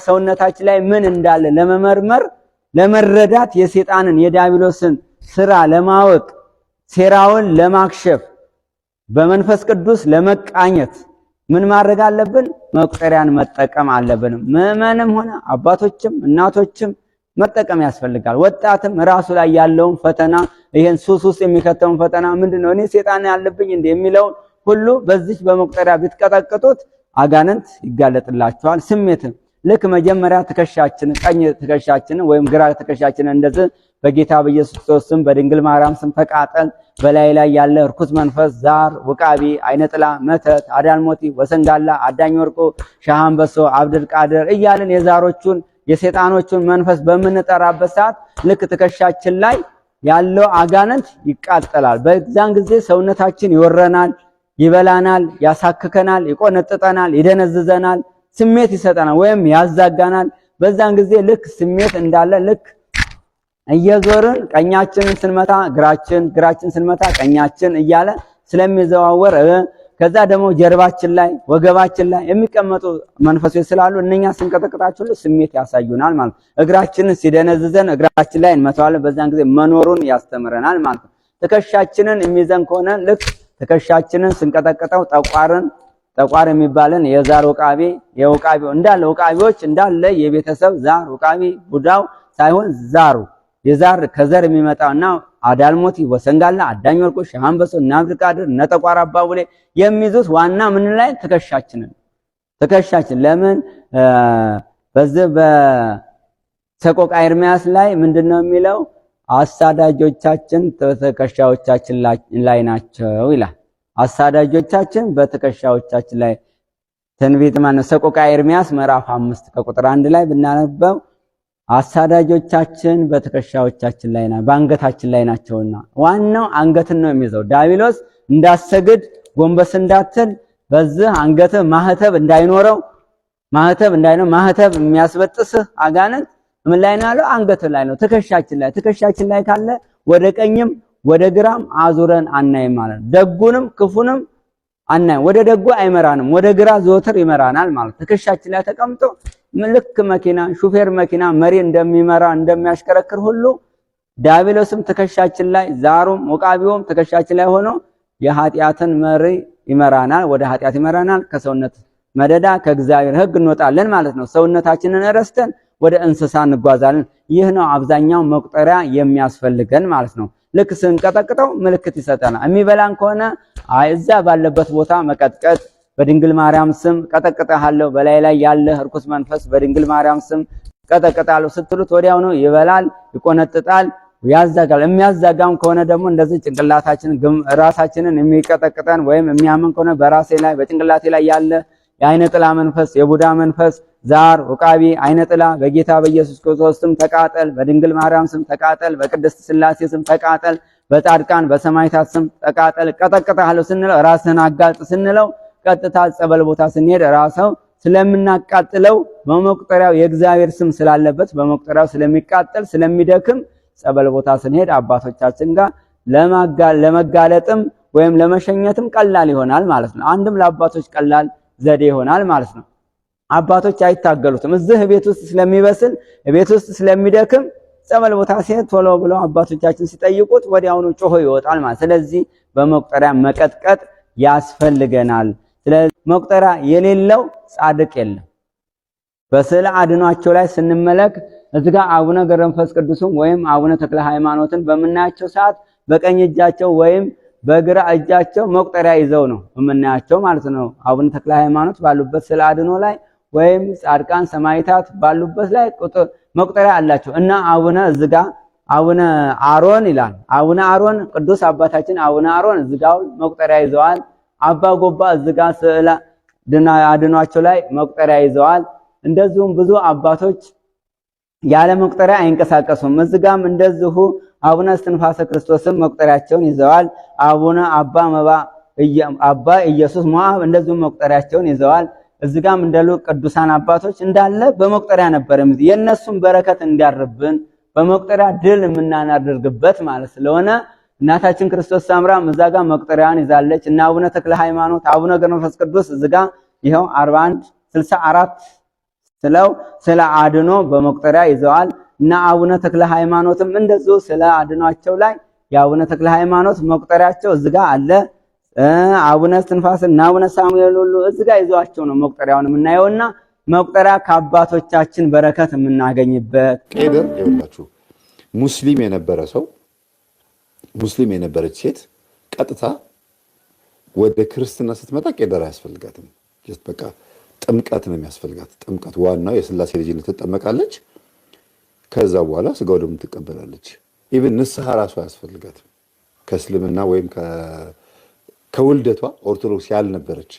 ሰውነታችን ላይ ምን እንዳለ ለመመርመር ለመረዳት የሰይጣንን የዲያብሎስን ስራ ለማወቅ ሴራውን ለማክሸፍ በመንፈስ ቅዱስ ለመቃኘት ምን ማድረግ አለብን? መቁጠሪያን መጠቀም አለብን። ምዕመንም ሆነ አባቶችም እናቶችም መጠቀም ያስፈልጋል። ወጣትም ራሱ ላይ ያለውን ፈተና ይሄን ሱስ ውስጥ የሚከተውን ፈተና ምንድነው እኔ ሰይጣን ያለብኝ እንደ የሚለው ሁሉ በዚህ በመቁጠሪያ ቢትቀጠቅጡት አጋንንት ይጋለጥላቸዋል። ስሜትም ልክ መጀመሪያ ትከሻችን ቀኝ ትከሻችን ወይም ግራ ትከሻችን እንደዚህ በጌታ በኢየሱስ ክርስቶስ ስም በድንግል ማርያም ስም ተቃጠል። በላይ ያለ ርኩስ መንፈስ ዛር፣ ውቃቢ፣ አይነጥላ፣ መተት፣ አዳልሞቲ፣ ወሰንጋላ፣ አዳኝ ወርቁ፣ ሻሃንበሶ፣ አብድል ቃድር እያልን የዛሮቹን የሰይጣኖቹን መንፈስ በምንጠራበት ሰዓት ልክ ትከሻችን ላይ ያለው አጋንንት ይቃጠላል። በዛን ጊዜ ሰውነታችን ይወረናል፣ ይበላናል፣ ያሳክከናል፣ ይቆነጥጠናል፣ ይደነዝዘናል፣ ስሜት ይሰጠናል ወይም ያዛጋናል። በዛን ጊዜ ልክ ስሜት እንዳለ ልክ እየዞርን ቀኛችንን ስንመታ ግራችን ስንመታ ቀኛችን እያለ ስለሚዘዋወር ከዛ ደግሞ ጀርባችን ላይ ወገባችን ላይ የሚቀመጡ መንፈሶች ስላሉ እነኛ ስንቀጠቅጣቸው ስሜት ያሳዩናል ማለት ነው። እግራችንን ሲደነዝዘን እግራችን ላይ እንመታዋለን። በዛን ጊዜ መኖሩን ያስተምረናል ማለት ነው። ትከሻችንን የሚዘን ከሆነ ልክ ትከሻችንን ስንቀጠቅጠው ጠቋር የሚባልን የዛር ውቃቢ የውቃቢው እንዳለ ውቃቢዎች እንዳለ የቤተሰብ ዛር ውቃቢ ቡዳው ሳይሆን ዛሩ የዛር ከዘር የሚመጣውና አዳልሞቲ፣ ወሰንጋላ፣ አዳኝ ወርቁ፣ ሻሃንበሶ፣ አብድል ቃድር፣ ጠቋር አባቡሌ የሚይዙት ዋና ምን ላይ ትከሻችን ለምን በዚህ በሰቆቃ ኤርምያስ ላይ ምንድነው የሚለው? አሳዳጆቻችን በትከሻዎቻችን ላይ ናቸው ይላል። አሳዳጆቻችን በትከሻዎቻችን ላይ ትንቢት ማነው? ሰቆቃ ኤርምያስ ምዕራፍ 5 ከቁጥር 1 ላይ ብናነበው አሳዳጆቻችን በትከሻዎቻችን ላይ በአንገታችን ላይ ናቸውና ዋናው አንገትን ነው የሚይዘው። ዲያብሎስ እንዳሰግድ ጎንበስ እንዳትል በዚህ አንገት ማህተብ እንዳይኖረው ማህተብ የሚያስበጥስህ አጋንንት ምን ላይ ነው ያለው? አንገት ላይ ነው፣ ትከሻችን ላይ ካለ ወደ ቀኝም ወደ ግራም አዙረን አናይም ማለት ነው። ደጉንም ክፉንም አናይም። ወደ ደጉ አይመራንም፣ ወደ ግራ ዘወትር ይመራናል ማለት ትከሻችን ላይ ተቀምጦ ልክ መኪና ሹፌር መኪና መሪ እንደሚመራ እንደሚያሽከረክር ሁሉ ዲያብሎስም ትከሻችን ላይ ዛሩም ውቃቢውም ትከሻችን ላይ ሆኖ የኃጢአትን መሪ ይመራናል፣ ወደ ኃጢአት ይመራናል። ከሰውነት መደዳ ከእግዚአብሔር ሕግ እንወጣለን ማለት ነው። ሰውነታችንን ረስተን ወደ እንስሳ እንጓዛለን። ይህ ነው አብዛኛው መቁጠሪያ የሚያስፈልገን ማለት ነው። ልክ ስንቀጠቅጠው ምልክት ይሰጠናል። የሚበላን ከሆነ እዛ ባለበት ቦታ መቀጥቀጥ በድንግል ማርያም ስም ቀጠቅጣለሁ፣ በላይ ያለ ርኩስ መንፈስ በድንግል ማርያም ስም ቀጠቅጣለሁ ስትሉት ወዲያው ነው ይበላል፣ ይቆነጥጣል፣ ያዛጋል። የሚያዛጋም ከሆነ ደግሞ እንደዚህ ጭንቅላታችን ራሳችንን የሚቀጠቅጠን ወይም የሚያመን ከሆነ በራሴ ላይ በጭንቅላቴ ላይ ያለ የአይነ ጥላ መንፈስ የቡዳ መንፈስ ዛር ውቃቢ አይነ ጥላ በጌታ በኢየሱስ ክርስቶስ ስም ተቃጠል፣ በድንግል ማርያም ስም ተቃጠል፣ በቅድስት ሥላሴ ስም ተቃጠል፣ በጻድቃን በሰማዕታት ስም ተቃጠል። ቀጠቅጣለሁ ስንለው ራስህን አጋልጥ ስንለው ቀጥታ ጸበል ቦታ ስንሄድ ራስው ስለምናቃጥለው በመቁጠሪያው የእግዚአብሔር ስም ስላለበት በመቁጠሪያው ስለሚቃጠል ስለሚደክም ጸበል ቦታ ስንሄድ አባቶቻችን ጋር ለመጋለጥም ወይም ለመሸኘትም ቀላል ይሆናል ማለት ነው። አንድም ለአባቶች ቀላል ዘዴ ይሆናል ማለት ነው። አባቶች አይታገሉትም። እዚህ ቤት ውስጥ ስለሚበስል ቤት ውስጥ ስለሚደክም ጸበል ቦታ ሲሄድ ቶሎ ብለው አባቶቻችን ሲጠይቁት ወዲያውኑ ጮሆ ይወጣል ማለት። ስለዚህ በመቁጠሪያ መቀጥቀጥ ያስፈልገናል። ስለዚህ መቁጠሪያ የሌለው ጻድቅ የለም። በስዕለ አድኗቸው ላይ ስንመለክ እዚጋ አቡነ ገብረ መንፈስ ቅዱስም ወይም አቡነ ተክለ ሃይማኖትን በምናያቸው ሰዓት በቀኝ እጃቸው ወይም በግራ እጃቸው መቁጠሪያ ይዘው ነው የምናያቸው ማለት ነው። አቡነ ተክለ ሃይማኖት ባሉበት ስዕለ አድኖ ላይ ወይም ጻድቃን ሰማዕታት ባሉበት ላይ መቁጠሪያ አላቸው እና አቡነ እዚጋ አቡነ አሮን ይላል። አቡነ አሮን ቅዱስ አባታችን አቡነ አሮን እዚጋው መቁጠሪያ ይዘዋል። አባ ጎባ እዚጋ ስዕለ አድኗቸው ላይ መቁጠሪያ ይዘዋል። እንደዚሁም ብዙ አባቶች ያለ መቁጠሪያ አይንቀሳቀሱም። እዚጋም እንደዚሁ አቡነ እስትንፋሰ ክርስቶስም መቁጠሪያቸውን ይዘዋል። አቡነ አባ ኢየሱስ ሞዐብ እንደዚሁም መቁጠሪያቸውን ይዘዋል። እዚጋም እንደሉ ቅዱሳን አባቶች እንዳለ በመቁጠሪያ ነበር የነሱም በረከት እንዲያርብን በመቁጠሪያ ድል የምናናደርግበት ማለት ስለሆነ እናታችን ክርስቶስ ሰምራም እዛጋ መቁጠሪያን ይዛለች እና አቡነ ተክለ ሃይማኖት አቡነ ገብረ መንፈስ ቅዱስ እዚጋ ይሄው 41 64 ስለው ስለ አድኖ በመቁጠሪያ ይዘዋል እና አቡነ ተክለ ሃይማኖትም እንደዚሁ ስለ አድኗቸው ላይ የአቡነ ተክለ ሃይማኖት መቁጠሪያቸው እዚህ ጋር አለ። አቡነ እስትንፋስ እና አቡነ ሳሙኤል ሁሉ እዚህ ጋር ይዘዋቸው ነው መቁጠሪያውን የምናየውና መቁጠሪያ ከአባቶቻችን በረከት የምናገኝበት። ቄደር ይኸውላችሁ ሙስሊም የነበረ ሰው ሙስሊም የነበረች ሴት ቀጥታ ወደ ክርስትና ስትመጣ ቄደር አያስፈልጋትም። በቃ ጥምቀት ነው የሚያስፈልጋት። ጥምቀት ዋናው የሥላሴ ልጅነት ትጠመቃለች። ከዛ በኋላ ስጋው ደግሞ ትቀበላለች። ኢቭን ንስሐ ራሱ አያስፈልጋትም። ከእስልምና ወይም ከውልደቷ ኦርቶዶክስ ያልነበረች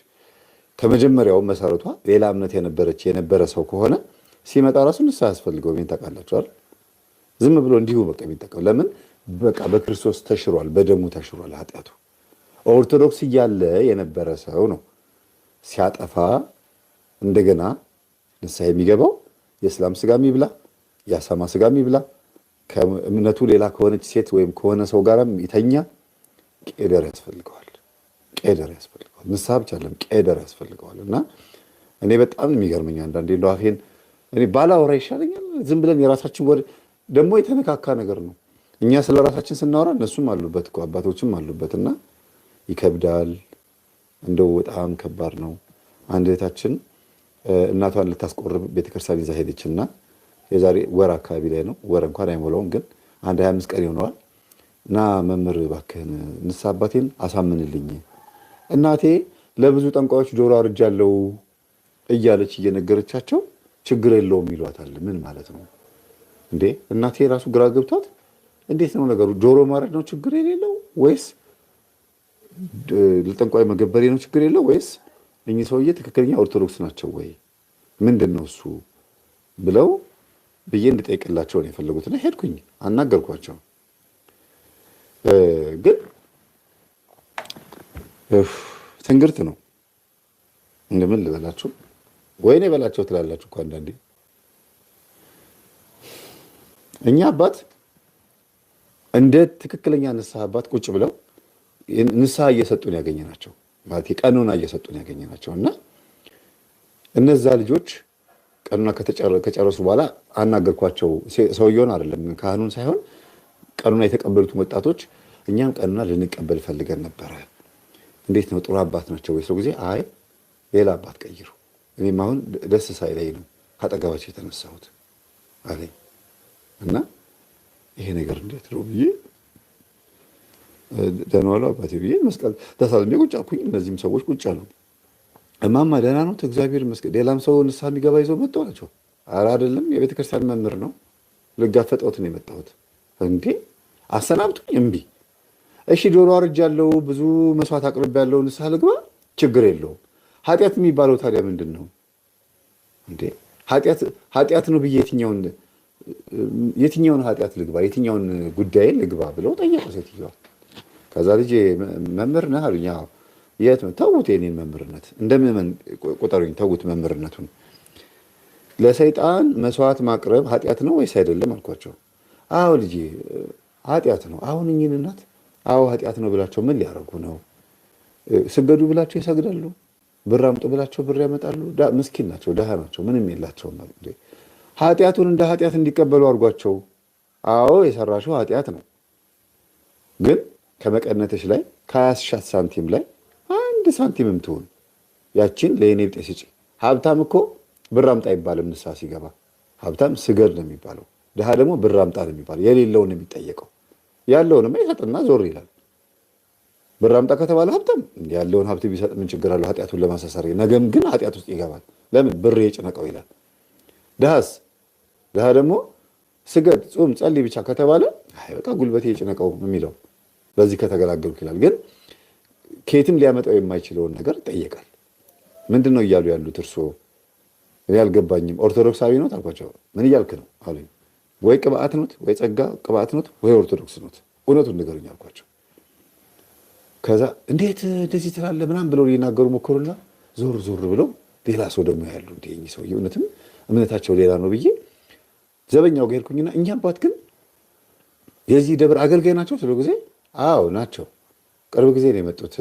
ከመጀመሪያው መሰረቷ ሌላ እምነት የነበረ ሰው ከሆነ ሲመጣ ራሱ ንስሐ ያስፈልገው። ምን ታውቃላችሁ አይደል? ዝም ብሎ እንዲሁ በቃ የሚጠቀም ለምን በቃ በክርስቶስ ተሽሯል፣ በደሙ ተሽሯል ኃጢአቱ። ኦርቶዶክስ እያለ የነበረ ሰው ነው ሲያጠፋ እንደገና ንስሐ የሚገባው። የእስላም ስጋም ይብላ የአሳማ ስጋም ይብላ ከእምነቱ ሌላ ከሆነች ሴት ወይም ከሆነ ሰው ጋርም ይተኛ ቄደር ያስፈልገዋል። ቄደር ያስፈልገዋል። ንስሐ ብቻ አይደለም ቄደር ያስፈልገዋል። እና እኔ በጣም የሚገርመኝ አንዳንዴ እንደው አፌን እኔ ባላወራ ይሻለኛል። ዝም ብለን የራሳችን ወሬ ደግሞ የተነካካ ነገር ነው። እኛ ስለ ራሳችን ስናወራ እነሱም አሉበት እኮ አባቶችም አሉበትና ይከብዳል። እንደው በጣም ከባድ ነው። አንድ እህታችን እናቷን ልታስቆርብ ቤተክርስቲያን ይዛ ሄደችና የዛሬ ወር አካባቢ ላይ ነው፣ ወር እንኳን አይሞላውም፣ ግን አንድ 25 ቀን ይሆነዋል። እና መምህር እባክህን ንስሐ አባቴን አሳምንልኝ፣ እናቴ ለብዙ ጠንቋዮች ጆሮ አርጃለሁ እያለች እየነገረቻቸው ችግር የለውም ይሏታል። ምን ማለት ነው እንዴ? እናቴ ራሱ ግራ ገብቷት እንዴት ነው ነገሩ? ጆሮ ማረድ ነው ችግር የሌለው ወይስ ለጠንቋይ መገበሬ ነው ችግር የለው ወይስ እኚህ ሰውዬ ትክክለኛ ኦርቶዶክስ ናቸው ወይ ምንድን ነው እሱ ብለው ብዬ እንድጠይቅላቸው ነው የፈለጉትና ሄድኩኝ፣ አናገርኳቸው። ግን ትንግርት ነው እንደምን ልበላችሁ፣ ወይኔ በላቸው ትላላችሁ እኮ አንዳንዴ። እኛ አባት እንደ ትክክለኛ ንስሐ አባት ቁጭ ብለው ንስሐ እየሰጡን ያገኘናቸው ማለት ቀኖና እየሰጡን ያገኘናቸው እና እነዛ ልጆች ቀኖና ከጨረሱ በኋላ አናገርኳቸው። ሰውየውን አይደለም ካህኑን ሳይሆን ቀኖና የተቀበሉት ወጣቶች እኛም ቀኖና ልንቀበል ፈልገን ነበረ፣ እንዴት ነው ጥሩ አባት ናቸው ወይ? ሰው ጊዜ አይ ሌላ አባት ቀይሩ፣ እኔም አሁን ደስ ሳይለኝ ነው ካጠገባቸው የተነሳሁት አለኝ። እና ይሄ ነገር እንዴት ነው ብዬ ደህና ዋሉ አባቴ ብዬ መስቀል ተሳልሜ ቁጭ አልኩኝ። እነዚህም ሰዎች ቁጭ አሉ። እማማ ደህና ነው እግዚአብሔር ይመስገን። ሌላም ሰው ንስሐ የሚገባ ይዘው መጡ አላቸው። ኧረ አይደለም የቤተ ክርስቲያን መምህር ነው ልጋፈጠውት ነው የመጣሁት። እንዴ አሰናብቱኝ። እምቢ። እሺ ጆሮ አርጃለሁ፣ ብዙ መስዋዕት አቅርቤያለሁ፣ ንስሐ ልግባ፣ ችግር የለውም። ኃጢአት የሚባለው ታዲያ ምንድን ነው እንዴ? ኃጢአት ነው ብዬ የትኛውን ኃጢአት ልግባ፣ የትኛውን ጉዳይ ልግባ ብለው ጠየቁ ሴትዮዋ። ከዛ ልጅ መምህር ነህ አሉኝ። የት ተውት፣ የኔን መምህርነት እንደምን ቁጠሩኝ፣ ተውት መምህርነቱን። ለሰይጣን መስዋዕት ማቅረብ ኃጢአት ነው ወይስ አይደለም አልኳቸው። አዎ ልጄ ኃጢአት ነው። አሁን እኚህን እናት አዎ ኃጢአት ነው ብላቸው ምን ሊያደርጉ ነው? ስገዱ ብላቸው ይሰግዳሉ፣ ብር አምጡ ብላቸው ብር ያመጣሉ። ምስኪን ናቸው፣ ድሃ ናቸው፣ ምንም የላቸውም። ኃጢአቱን እንደ ኃጢአት እንዲቀበሉ አድርጓቸው። አዎ የሰራሽው ኃጢአት ነው፣ ግን ከመቀነትሽ ላይ ከ20 ሳንቲም ላይ 1 ሳንቲምም ትሁን ያችን ለእኔ ብጤ ስጪ። ሀብታም እኮ ብር አምጣ አይባልም ንስሐ ሲገባ። ሀብታም ስገድ ነው የሚባለው፣ ድሃ ደግሞ ብር አምጣ ነው የሚባለው። የሌለውን የሚጠየቀው፣ ያለውንማ ይሰጥና ዞር ይላል። ብር አምጣ ከተባለ ሀብታም ያለውን ሀብት ቢሰጥ ምን ችግር አለው? ኃጢአቱን ለማሳሰር ነገም ግን ኃጢአት ውስጥ ይገባል። ለምን ብር የጭነቀው ይላል። ድሃ ደግሞ ስገድ፣ ጾም፣ ጸልይ ብቻ ከተባለ አይ በቃ ጉልበቴ የጭነቀው የሚለው በዚህ ከተገላገልኩ ይላል። ግን ከየትም ሊያመጣው የማይችለውን ነገር ይጠየቃል። ምንድን ነው እያሉ ያሉት እርስዎ? እኔ አልገባኝም። ኦርቶዶክሳዊ ኖት አልኳቸው። ምን እያልክ ነው አሉኝ። ወይ ቅብአት ኖት፣ ወይ ጸጋ ቅብአት ኖት፣ ወይ ኦርቶዶክስ ኖት፣ እውነቱን ንገሩኝ አልኳቸው። ከዛ እንዴት እንደዚህ ትላለህ ምናምን ብለው ሊናገሩ ሞከሩና ዞር ዞር ብለው ሌላ ሰው ደግሞ ያሉ እንደ ሰው እውነትም እምነታቸው ሌላ ነው ብዬ ዘበኛው ጋር ሄድኩኝና እኛ አባት ግን የዚህ ደብር አገልጋይ ናቸው ስለ ጊዜ አዎ ናቸው። ቅርብ ጊዜ ነው የመጡት።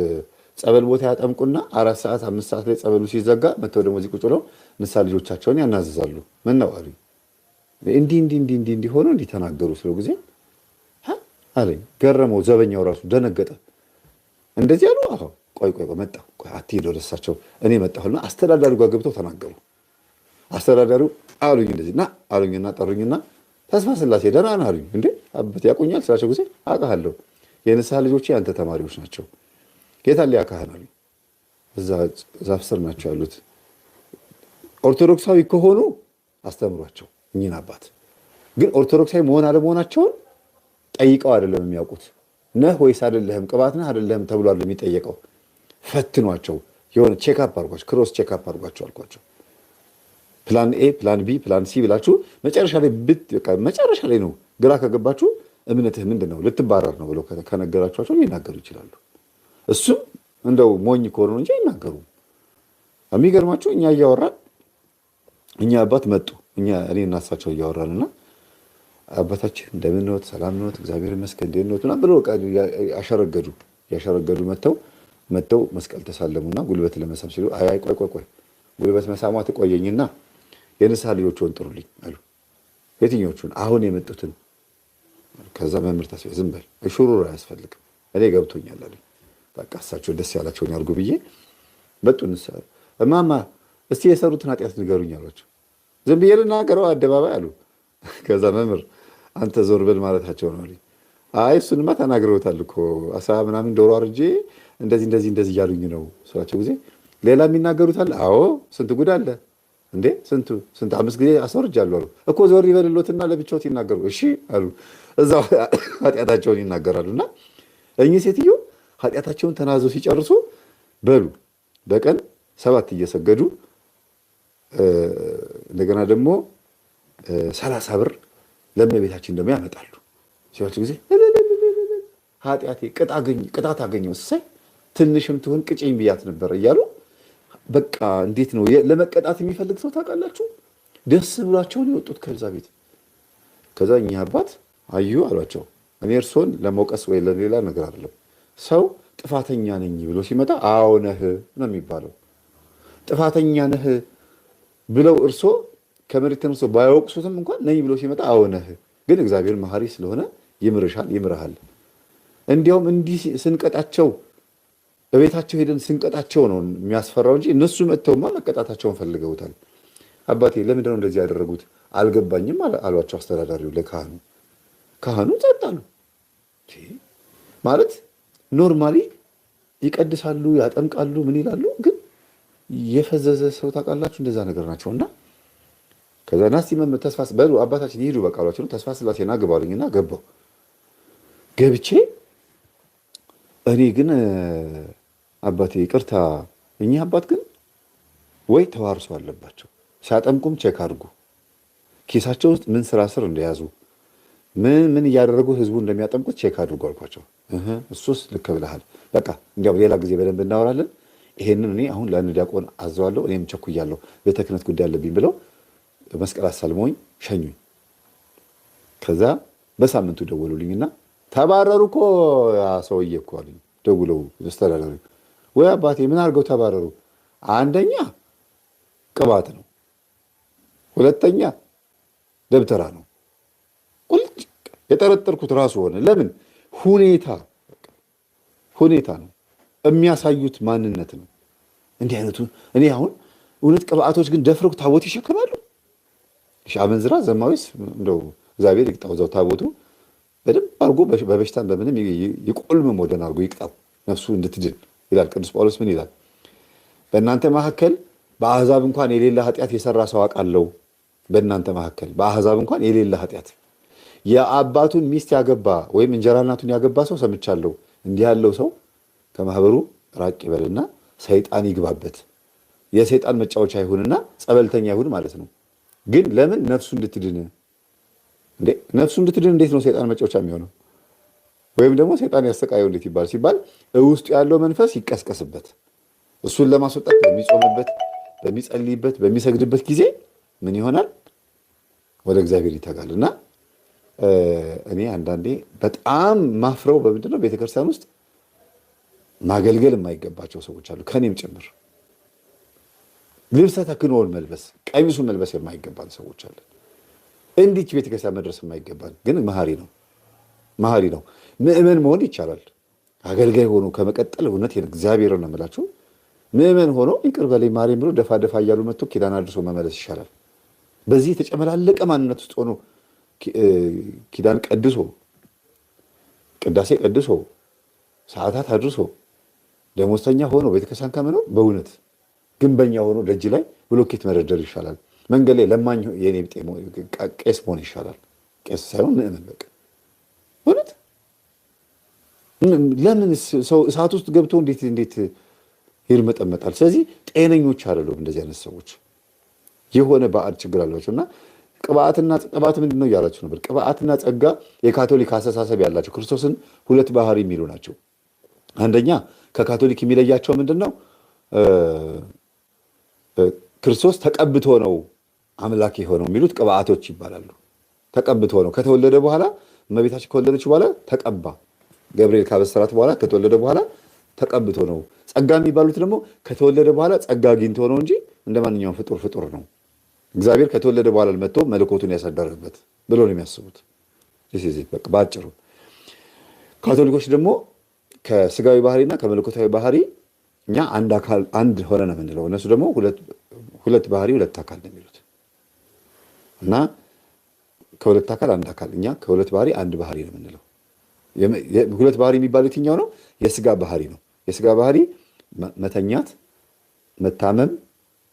ጸበል ቦታ ያጠምቁና 4 ሰዓት 5 ሰዓት ላይ ጸበሉ ሲዘጋ መተው ደግሞ እዚህ ቁጭ ብለው ንስሐ ልጆቻቸውን ያናዝዛሉ። ምን ነው አሉኝ። እንዲህ ሆኖ እንዲህ ተናገሩ ስለው ጊዜ አለኝ። ገረመው። ዘበኛው ራሱ ደነገጠ። እንደዚህ አሉ። አዎ ቆይ መጣሁ። ቆይ አትሄድ ወደ እሳቸው እኔ መጣሁና አስተዳዳሪው ጋር ገብተው ተናገሩ። አስተዳዳሪው አሉኝ እንደዚህ ና አሉኝና ጠሩኝና ተስፋ ስላሴ ደህና ነህ አሉኝ። እንዴ አባት ያቁኛል ስላቸው ጊዜ አውቃለሁ፣ የንስሐ ልጆቼ ያንተ ተማሪዎች ናቸው። የታለ ያካህን አሉኝ። እዛ ዛፍ ስር ናቸው ያሉት። ኦርቶዶክሳዊ ከሆኑ አስተምሯቸው እኚህን አባት። ግን ኦርቶዶክሳዊ መሆን አለመሆናቸውን ጠይቀው አይደለም የሚያውቁት። ነህ ወይስ አይደለህም፣ ቅባት ነህ አይደለህም ተብሏል የሚጠየቀው። ፈትኗቸው፣ የሆነ ቼክአፕ አድርጓቸው፣ ክሮስ ቼክአፕ አድርጓቸው አልኳቸው። ፕላን ኤ ፕላን ቢ ፕላን ሲ ብላችሁ መጨረሻ ላይ ነው ግራ ከገባችሁ እምነትህ ምንድን ነው ልትባረር ነው ብለው ከነገራችኋቸው ሊናገሩ ይችላሉ። እሱም እንደው ሞኝ ከሆኑ እንጂ አይናገሩም። የሚገርማችሁ እኛ እያወራን እኛ አባት መጡ። እኔ እና እሳቸው እያወራንና አባታችን እንደምን ነዎት? ሰላም ነዎት? እግዚአብሔር ይመስገን እንዴት ነዎት? ምናምን ብለው ያሸረገዱ መጥተው መስቀል ተሳለሙና ጉልበት ለመሳም ሲሉ አይ ቆይ ጉልበት መሳሟ ትቆየኝና የንስሐ ልጆቹን ጥሩልኝ አሉ። የትኞቹን? አሁን የመጡትን። ከዛ መምህር ተስፋዬ ዝም በል ሹሩር አያስፈልግም እኔ ገብቶኛል አሉኝ። በቃ እሳቸው ደስ ያላቸውን ያርጉ ብዬ መጡ። ንስሐ እማማ እስቲ የሰሩትን ኃጢአት ንገሩኝ አሏቸው። ዝም ብዬ ልናገረው አደባባይ አሉ። ከዛ መምህር አንተ ዞር በል ማለታቸው ነው አሉኝ። አይ እሱንማ ተናግረውታል እኮ አሳ ምናምን ዶሮ አርጄ እንደዚህ እያሉኝ ነው ስላቸው ጊዜ ሌላ የሚናገሩት አለ? አዎ ስንት ጉድ አለ እንዴ! ስንት 5 ጊዜ አስወርጃለሁ አሉ እኮ። ዞር ይበልሎትና ለብቻዎት ይናገሩ እሺ አሉ። እዛው ኃጢአታቸውን ይናገራሉና እኚህ ሴትዮ ኃጢአታቸውን ተናዘው ሲጨርሱ በሉ በቀን 7 እየሰገዱ እንደገና ደግሞ 30 ብር ለእመቤታችን ደግሞ ያመጣሉ። ሲዋቸው ጊዜ ኃጢአቴ ቅጣት አገኘው እሰይ ትንሽም ትሆን ቅጭኝ ብያት ነበር እያሉ በቃ እንዴት ነው ለመቀጣት የሚፈልግ ሰው ታውቃላችሁ? ደስ ብሏቸውን የወጡት ከዛ ቤት። ከዛ እኚህ አባት አዩ አሏቸው። እኔ እርሶን ለመውቀስ ወይ ለሌላ ነገር አይደለም። ሰው ጥፋተኛ ነኝ ብሎ ሲመጣ አዎ ነህ ነው የሚባለው። ጥፋተኛ ነህ ብለው እርሶ ከመሬት ተነስቶ ባይወቅሱትም እንኳን ነኝ ብሎ ሲመጣ አዎ ነህ። ግን እግዚአብሔር መሐሪ ስለሆነ ይምርሃል። እንዲያውም እንዲህ ስንቀጣቸው በቤታቸው ሄደን ስንቀጣቸው ነው የሚያስፈራው እንጂ እነሱ መጥተውማ መቀጣታቸውን ፈልገውታል። አባቴ ለምንድን ነው እንደዚህ ያደረጉት አልገባኝም አሏቸው አስተዳዳሪው ለካህኑ። ካህኑ ጸጥ አሉ። ማለት ኖርማሊ ይቀድሳሉ፣ ያጠምቃሉ፣ ምን ይላሉ። ግን የፈዘዘ ሰው ታውቃላችሁ እንደዛ ነገር ናቸውና ከዛ ናስቲ መምህር ተስፋ በሉ አባታችን ይሄዱ በቃ አሏቸው። ተስፋ ስላሴና ግባሉኝና ገባው። ገብቼ እኔ ግን አባቴ ይቅርታ እኚህ አባት ግን ወይ ተዋርሶ አለባቸው። ሲያጠምቁም ቼክ አድርጉ፣ ኪሳቸው ውስጥ ምን ስራ ስር እንደያዙ ምን እያደረጉ ህዝቡ እንደሚያጠምቁት ቼክ አድርጉ አልኳቸው። እሱስ ልክ ብለሃል፣ በቃ እንዲያው ሌላ ጊዜ በደንብ እናወራለን። ይሄንን እኔ አሁን ለአንድ ዲያቆን አዘዋለሁ፣ እኔም ቸኩያለሁ፣ ቤተ ክህነት ጉዳይ አለብኝ ብለው መስቀል አሳልመውኝ ሸኙኝ። ከዛ በሳምንቱ ደወሉልኝና ተባረሩ እኮ ያ ሰውዬ እኮ አሉኝ። ደውለው አስተዳዳሪ ወይ አባቴ ምን አድርገው ተባረሩ? አንደኛ ቅባት ነው፣ ሁለተኛ ደብተራ ነው። ቁልጭ የጠረጠርኩት ራሱ ሆነ። ለምን ሁኔታ ነው የሚያሳዩት ማንነት ነው። እንዲህ አይነቱ እኔ አሁን እውነት ቅባቶች ግን ደፍረው ታቦት ይሸከማሉ። እሺ አመንዝራ ዘማዊስ እንደው እግዚአብሔር ይቅጣው፣ እዛው ታቦቱ በደንብ አድርጎ በበሽታን በምንም ይቆልም ወደን አድርጎ ይቅጣው ነፍሱ እንድትድን ይላል ቅዱስ ጳውሎስ። ምን ይላል? በእናንተ መካከል በአሕዛብ እንኳን የሌለ ኃጢአት የሰራ ሰው አውቃለሁ። በእናንተ መካከል በአሕዛብ እንኳን የሌለ ኃጢአት የአባቱን ሚስት ያገባ ወይም እንጀራ እናቱን ያገባ ሰው ሰምቻለሁ። እንዲህ ያለው ሰው ከማህበሩ ራቅ ይበልና ሰይጣን ይግባበት፣ የሰይጣን መጫወቻ ይሁንና ጸበልተኛ ይሁን ማለት ነው። ግን ለምን ነፍሱ እንድትድን ነፍሱ እንድትድን እንዴት ነው ሰይጣን መጫወቻ የሚሆነው? ወይም ደግሞ ሰይጣን ያሰቃየው እንዴት ይባል ሲባል ውስጡ ያለው መንፈስ ይቀስቀስበት። እሱን ለማስወጣት በሚጾምበት፣ በሚጸልይበት፣ በሚሰግድበት ጊዜ ምን ይሆናል? ወደ እግዚአብሔር ይተጋል። እና እኔ አንዳንዴ በጣም ማፍረው በምንድን ነው ቤተክርስቲያን ውስጥ ማገልገል የማይገባቸው ሰዎች አሉ፣ ከኔም ጭምር። ልብሰ ተክህኖውን መልበስ ቀሚሱን መልበስ የማይገባን ሰዎች አለን። እንዲች ቤተክርስቲያን መድረስ የማይገባን ግን መሐሪ ነው። ምእመን መሆን ይቻላል። አገልጋይ ሆኖ ከመቀጠል እውነት እግዚአብሔርን ነው የምላችሁ። ምእመን ሆኖ ይቅር በለኝ ማርያም ብሎ ደፋ ደፋ እያሉ መጥቶ ኪዳን አድርሶ መመለስ ይሻላል። በዚህ የተጨመላለቀ ማንነት ውስጥ ሆኖ ኪዳን ቀድሶ ቅዳሴ ቀድሶ ሰዓታት አድርሶ ደሞዝተኛ ሆኖ ቤተክርስቲያን ከመኖር በእውነት ግንበኛ ሆኖ ደጅ ላይ ብሎኬት መደርደር ይሻላል። መንገድ ላይ ለማኝ የኔ ብጤ ቄስ መሆን ይሻላል። ቄስ ሳይሆን ምእመን በቃ እውነት። ለምን ሰው እሳት ውስጥ ገብቶ እንዴት ይርመጠመጣል? ስለዚህ ጤነኞች አይደሉም እንደዚህ አይነት ሰዎች። የሆነ ባዕድ ችግር አላቸው እና ቅባት ምንድን ነው እያላችሁ ነበር። ቅባትና ጸጋ የካቶሊክ አስተሳሰብ ያላቸው ክርስቶስን ሁለት ባህሪ የሚሉ ናቸው። አንደኛ ከካቶሊክ የሚለያቸው ምንድን ነው? ክርስቶስ ተቀብቶ ነው አምላክ የሆነው የሚሉት ቅባቶች ይባላሉ። ተቀብቶ ነው ከተወለደ በኋላ እመቤታችን ከወለደች በኋላ ተቀባ። ገብርኤል ካበሰራት በኋላ ከተወለደ በኋላ ተቀብቶ ነው። ጸጋ የሚባሉት ደግሞ ከተወለደ በኋላ ጸጋ አግኝቶ ነው እንጂ እንደ ማንኛውም ፍጡር ነው። እግዚአብሔር ከተወለደ በኋላ መጥቶ መለኮቱን ያሳደረበት ብሎ ነው የሚያስቡት። በቃ ባጭሩ ካቶሊኮች ደግሞ ከስጋዊ ባህሪና ከመለኮታዊ ባህሪ እኛ አንድ አካል አንድ ሆነ ነው የምንለው። እነሱ ደግሞ ሁለት ባህሪ ሁለት አካል ነው የሚሉት እና ከሁለት አካል አንድ አካል፣ እኛ ከሁለት ባህሪ አንድ ባህሪ ነው የምንለው። ሁለት ባህሪ የሚባለው የትኛው ነው? የስጋ ባህሪ ነው። የስጋ ባህሪ መተኛት፣ መታመም፣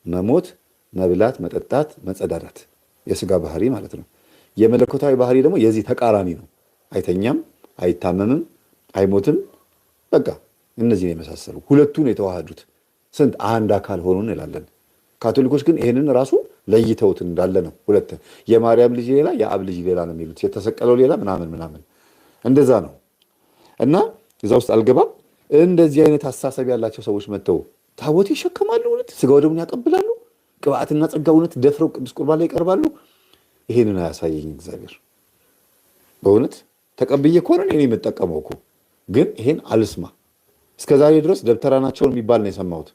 መሞት፣ መብላት፣ መጠጣት፣ መጸዳዳት የስጋ ባህሪ ማለት ነው። የመለኮታዊ ባህሪ ደግሞ የዚህ ተቃራኒ ነው። አይተኛም፣ አይታመምም፣ አይሞትም። በቃ እነዚህን የመሳሰሉ ሁለቱን የተዋሃዱት ስንት አንድ አካል ሆኑ እንላለን። ካቶሊኮች ግን ይህንን ራሱ ለይተውት እንዳለ ነው። ሁለት የማርያም ልጅ ሌላ የአብ ልጅ ሌላ ነው የሚሉት። የተሰቀለው ሌላ ምናምን እንደዛ ነው እና እዛ ውስጥ አልገባም። እንደዚህ አይነት አስተሳሰብ ያላቸው ሰዎች መጥተው ታቦት ይሸከማሉ፣ እውነት ስጋው ደሙን ያቀብላሉ፣ ቅባትና ጸጋ እውነት ደፍረው ቅዱስ ቁርባን ላይ ይቀርባሉ። ይሄንን አያሳየኝ እግዚአብሔር። በእውነት ተቀብዬ ከሆነ እኔ የምጠቀመው እኮ ግን ይሄን አልስማ። እስከዛሬ ድረስ ደብተራ ናቸው የሚባል ነው የሰማሁት።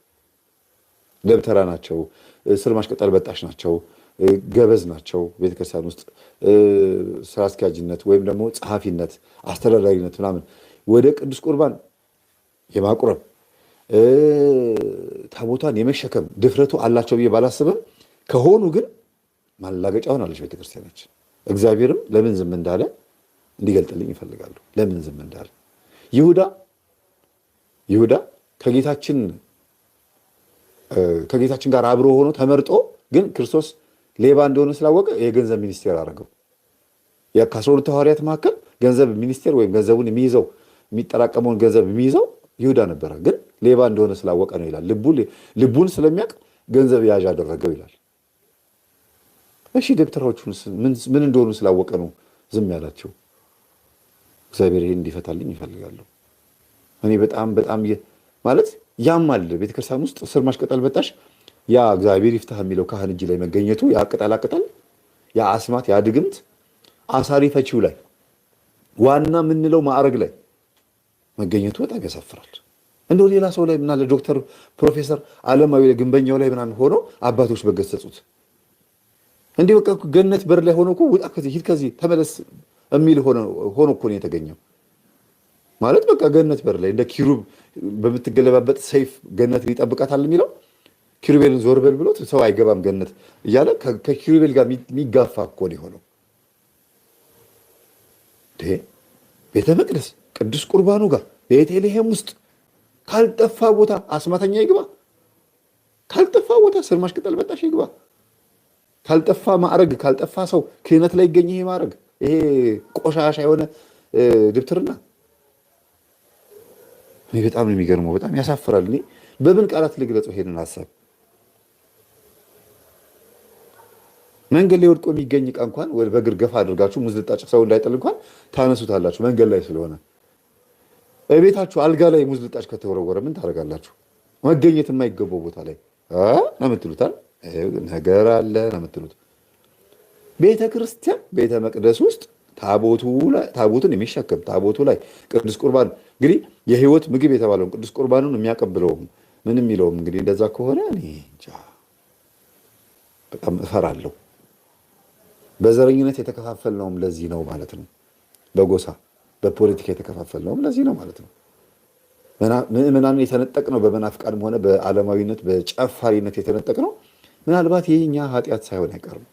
ደብተራ ናቸው፣ ስር ማሽቀጠል በጣሽ ናቸው፣ ገበዝ ናቸው፣ ቤተክርስቲያን ውስጥ ስራ አስኪያጅነት ወይም ደግሞ ጸሐፊነት፣ አስተዳዳሪነት ምናምን ወደ ቅዱስ ቁርባን የማቁረብ ታቦቷን የመሸከም ድፍረቱ አላቸው ብዬ ባላስብም ከሆኑ ግን ማላገጫ ሆናለች ቤተክርስቲያናችን። እግዚአብሔርም ለምን ዝም እንዳለ እንዲገልጥልኝ ይፈልጋሉ። ለምን ዝም እንዳለ ይሁዳ ከጌታችን ጋር አብሮ ሆኖ ተመርጦ ግን ክርስቶስ ሌባ እንደሆነ ስላወቀ የገንዘብ ሚኒስቴር አደረገው። ከ12 ሐዋርያት መካከል ገንዘብ ሚኒስቴር ወይም ገንዘቡን የሚይዘው የሚጠራቀመውን ገንዘብ የሚይዘው ይሁዳ ነበረ። ግን ሌባ እንደሆነ ስላወቀ ነው ይላል። ልቡን ስለሚያውቅ ገንዘብ ያዥ አደረገው ይላል። እሺ ደብተራዎቹን ምን እንደሆኑ ስላወቀ ነው ዝም ያላቸው። እግዚአብሔር ይሄን እንዲፈታልኝ ይፈልጋለሁ። እኔ በጣም ማለት ያማል። ቤተክርስቲያን ውስጥ ስር ማሽቀጠል በጣሽ ያ እግዚአብሔር ይፍታህ የሚለው ካህን እጅ ላይ መገኘቱ ያ ቅጠላቅጠል፣ ያ አስማት፣ ያ ድግምት አሳሪ ፈቺው ላይ ዋና የምንለው ማዕረግ ላይ መገኘቱ በጣም ያሳፍራል። እንደው ሌላ ሰው ላይ ምናለ ዶክተር ፕሮፌሰር ዓለማዊ ግንበኛው ላይ ምናምን ሆኖ አባቶች በገሰጹት እንዲህ በቃ ገነት በር ላይ ሆኖ እኮ ውጣ ከዚህ ሂድ ከዚህ ተመለስ የሚል ሆኖ እኮ ነው የተገኘው። ማለት በቃ ገነት በር ላይ እንደ ኪሩብ በምትገለባበት ሰይፍ ገነት ሊጠብቃታል የሚለው ኪሩቤልን ዞር በል ብሎት ሰው አይገባም ገነት እያለ ከኪሩቤል ጋር የሚጋፋ እኮ ነው የሆነው። ቤተ መቅደስ ቅዱስ ቁርባኑ ጋር ቤተልሔም ውስጥ ካልጠፋ ቦታ አስማተኛ ይግባ፣ ካልጠፋ ቦታ ስር ማሽቀጠል በጣሽ ይግባ፣ ካልጠፋ ማዕረግ፣ ካልጠፋ ሰው ክህነት ላይ ይገኝ። ይሄ ማዕረግ፣ ይሄ ቆሻሻ የሆነ ድብትርና እኔ በጣም ነው የሚገርመው። በጣም ያሳፍራል። እኔ በምን ቃላት ልግለጸው ይሄንን ሐሳብ? መንገድ ላይ ወድቆ የሚገኝ ዕቃ እንኳን በእግር ገፋ አድርጋችሁ ሙዝ ልጣጭ ሰው እንዳይጥል እንኳን ታነሱታላችሁ መንገድ ላይ ስለሆነ። እቤታችሁ አልጋ ላይ ሙዝ ልጣጭ ከተወረወረ ምን ታደርጋላችሁ? መገኘት የማይገባው ቦታ ላይ ነው የምትሉታል። ነገር አለ ነው የምትሉት። ቤተ ክርስቲያን ቤተ መቅደስ ውስጥ ታቦቱን የሚሸከም ታቦቱ ላይ ቅዱስ ቁርባን እንግዲህ የህይወት ምግብ የተባለውን ቅዱስ ቁርባኑን የሚያቀብለውም ምን የሚለውም እንግዲህ እንደዛ ከሆነ እኔ እንጃ በጣም እፈራለሁ። በዘረኝነት የተከፋፈልነውም ለዚህ ነው ማለት ነው። በጎሳ በፖለቲካ የተከፋፈልነውም ለዚህ ነው ማለት ነው። ምዕመናንን የተነጠቅነው በመናፍቃንም ሆነ በዓለማዊነት በጨፋሪነት የተነጠቅነው ምናልባት ይህ እኛ ኃጢአት ሳይሆን አይቀርም።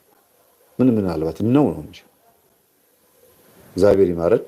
ምናልባት ነው እንጂ እግዚአብሔር ይማረን።